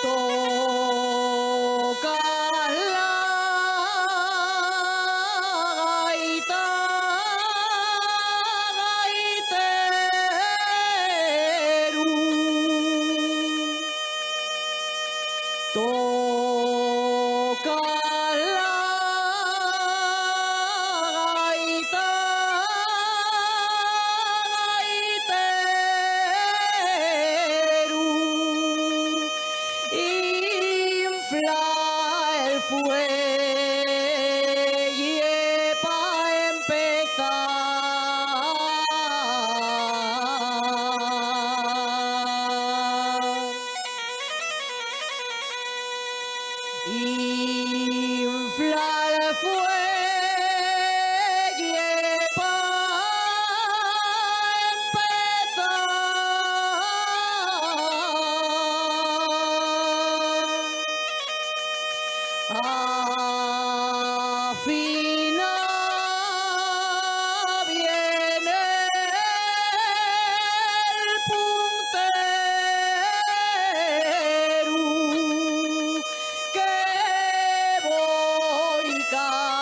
Toca la gaita, gaitero. Toca la gaita, gaitero. Infla el fuelle pa' empezar. Infla el fuelle pa' empezar. Afina viene el puntero, que voy cántate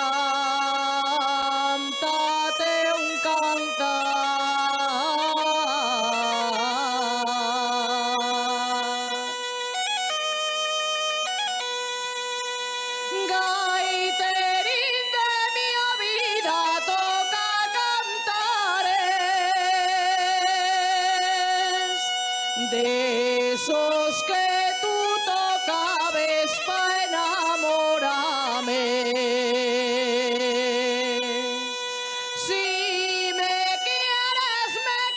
un cantar. Gaiterín de mi vida, toca cantares, de esos que tú tocabes pa' enamorarme. Si me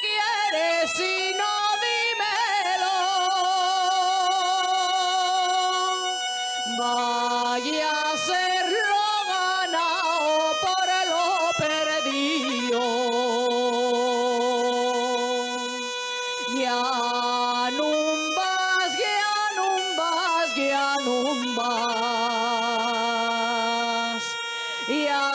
quieres, si no, dímelo. Vaya a serlo ganado por lo perdido. Ya numbas, ya numbas, ya numbas, ya